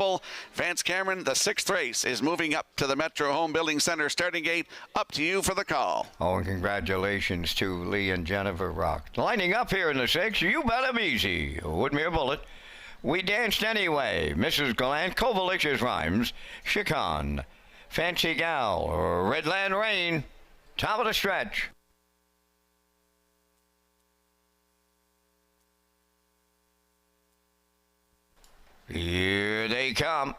couple. Vance Cameron, the 6th race, is moving up to the Metro Home Building Center starting gate. Up to you for the call. Oh, and congratulations to Lee and Jennifer Rock. Lining up here in the 6th, You Bet 'Em Easy, Woodmere Bullet, We Danced Anyway, Mrs. Gallant, Covalicious Rhymes, Chicon, Fancy Gal, Redland Rain, top of the stretch. Here they come.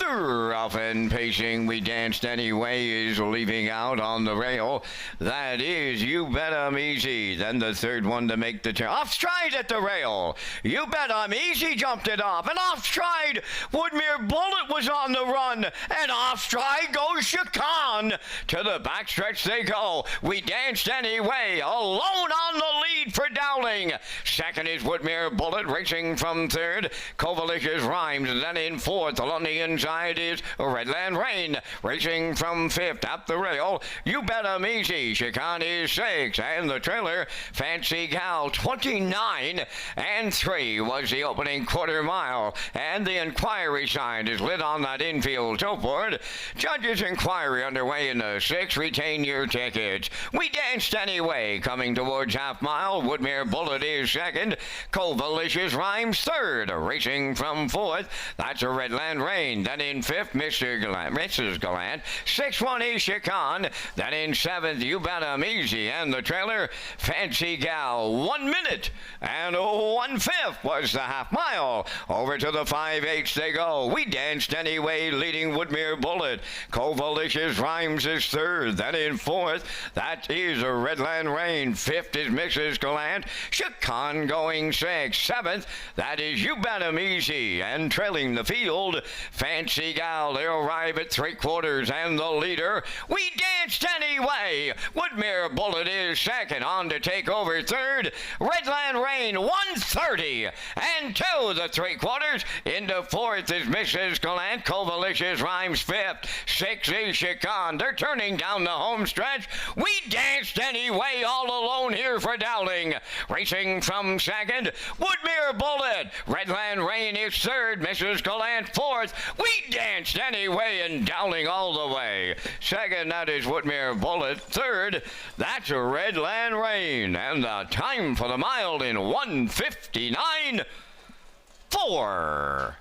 Rough and pacing, We Danced Anyway is leaving out on the rail. That is You Bet 'Em Easy. Then the third one to make the turn. Off stride at the rail. You Bet 'Em Easy jumped it off. And off stride, Woodmere Bullet was on the run. And off stride goes Chicon. To the backstretch they go. We Danced Anyway, alone on the lead for Dowling. Second is Woodmere Bullet, racing from third. Covalicious Rhymes, then in fourth. Along the inside is Redland Rain, racing from fifth up the rail. You Bet 'Em Easy. Chicon is 6, and the trailer, Fancy Gal, 29 and 3 was the opening quarter mile, and the inquiry sign is lit on that infield toeboard. Judges' inquiry underway in the 6th. Retain your tickets. We Danced Anyway, coming towards half mile. Woodmere Bullet is second. Covalicious Rhymes third, racing from fourth. That's a Redland Rain. Then in fifth, Mrs. Gallant. 6-1 is Chicon. Then in seventh, You Bet 'Em Easy. And the trailer, Fancy Gal. 1 minute and 1/5 was the half mile. Over to the 5/8 they go. We Danced Anyway, leading Woodmere Bullet. Covalicious Rhymes is third. Then in fourth, that is a Redland Rain. Fifth is Mrs. Gallant. Chicon going 6th. Seventh, that is You Bet 'Em Easy. And trailing the field, Fancy Gal. They arrive at 3/4, and the leader, We Danced Anyway. Woodmere Bullet is second. On to take over third. Redland Rain, 1:30 and 2 the 3/4. Into fourth is Mrs. Gallant. Covalicious Rhymes fifth. 6 is Chicon. They're turning down the home stretch. We Danced Anyway, all alone here for Dowling. Racing from second, Woodmere Bullet. Redland Rain is third. Mrs. Gallant fourth. We Danced Anyway, and Dowling all the way. Second, that is Woodmere Bullet. Third, that's a Redland Rain. And the time for the mile in 1:59.4.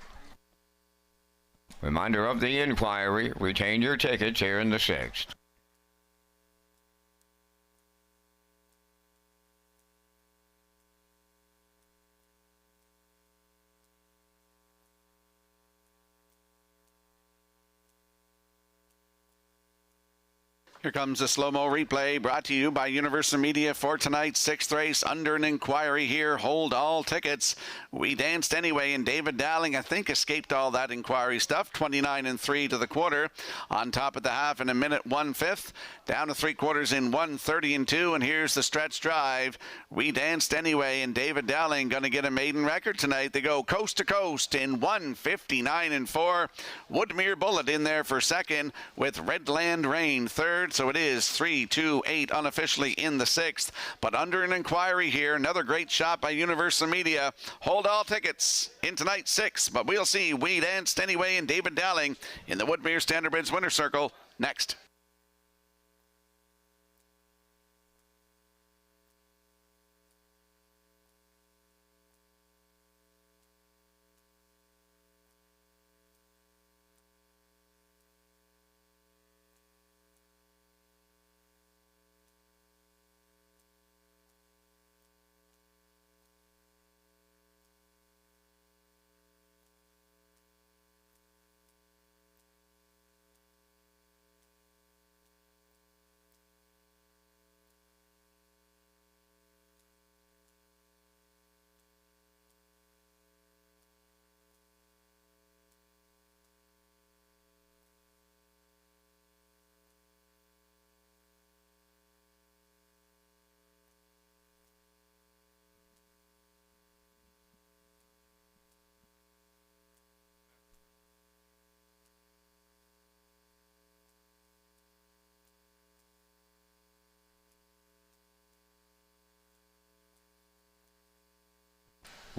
Reminder of the inquiry, retain your tickets here in the 6th. Here comes a slow-mo replay brought to you by Universal Media for tonight's 6th race. Under an inquiry here. Hold all tickets. We Danced Anyway, and David Dowling, I think, escaped all that inquiry stuff. 29 and 3 to the quarter. On top of the half in a minute 1/5. Down to 3/4 in 1:30 and 2. And here's the stretch drive. We Danced Anyway, and David Dowling going to get a maiden record tonight. They go coast to coast in 1:59 and 4. Woodmere Bullet in there for second, with Redland Rain third. So it is 3-2-8 unofficially in the 6th. But under an inquiry here, another great shot by Universal Media. Hold all tickets in tonight's 6th. But we'll see We Danced Anyway and David Dowling in the Woodmere Standardbridge Winner's Circle next.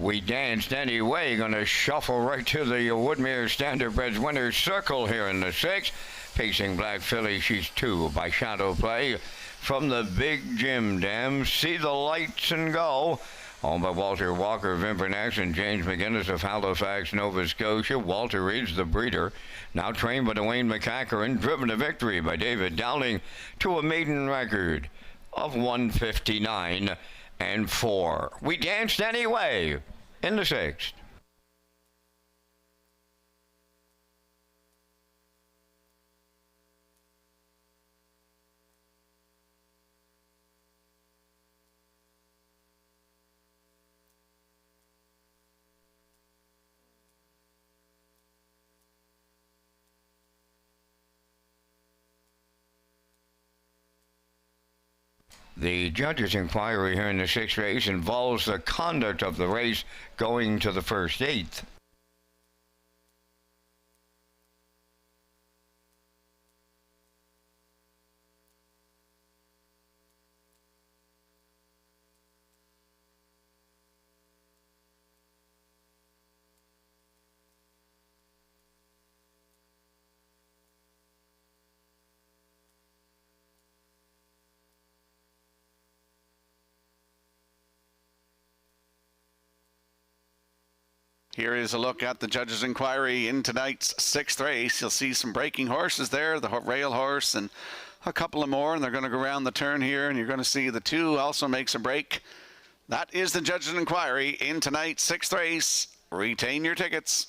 We danced anyway. Gonna shuffle right to the Woodmere Standardbreds winner's circle here in the 6th. Pacing Black Philly, she's 2 by Shadow Play. From the Big Jim Dam, See the Lights and Go. Owned by Walter Walker of Inverness and James McGinnis of Halifax, Nova Scotia. Walter Reed's the breeder. Now trained by Dwayne McCacker, driven to victory by David Dowling to a maiden record of 159 and 4. We danced anyway in the 6th. The judges' inquiry here in the 6th race involves the conduct of the race going to the first 8th. Here is a look at the judges' inquiry in tonight's 6th race. You'll see some breaking horses there, the rail horse and a couple of more, and they're going to go around the turn here, and you're going to see the 2 also makes a break. That is the judges' inquiry in tonight's 6th race. Retain your tickets.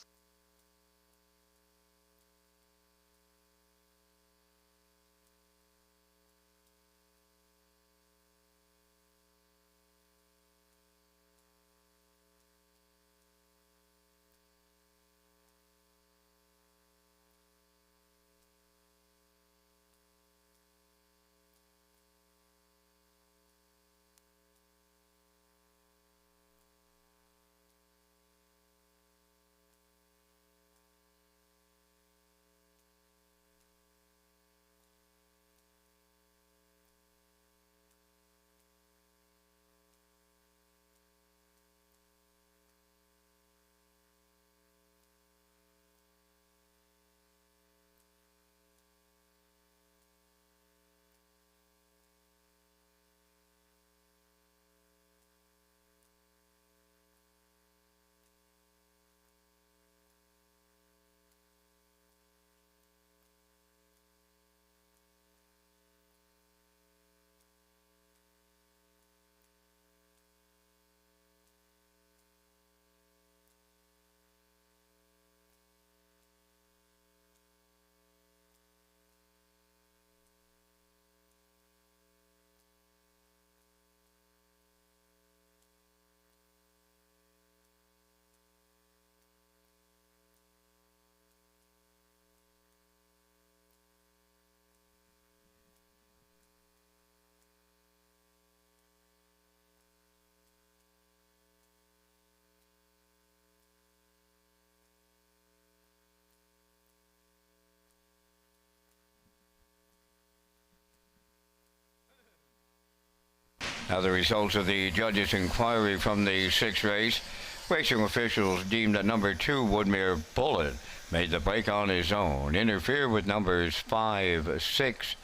Now the results of the judges' inquiry from the 6th race. Racing officials deemed that number 2, Woodmere Bullet, made the break on his own, interfered with numbers 5, 6,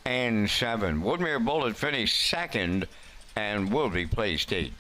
and 7. Woodmere Bullet finished 2nd and will be placed 8th.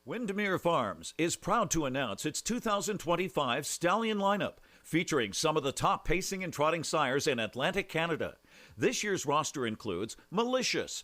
Windermere Farms is proud to announce its 2025 stallion lineup, featuring some of the top pacing and trotting sires in Atlantic Canada. This year's roster includes Malicious,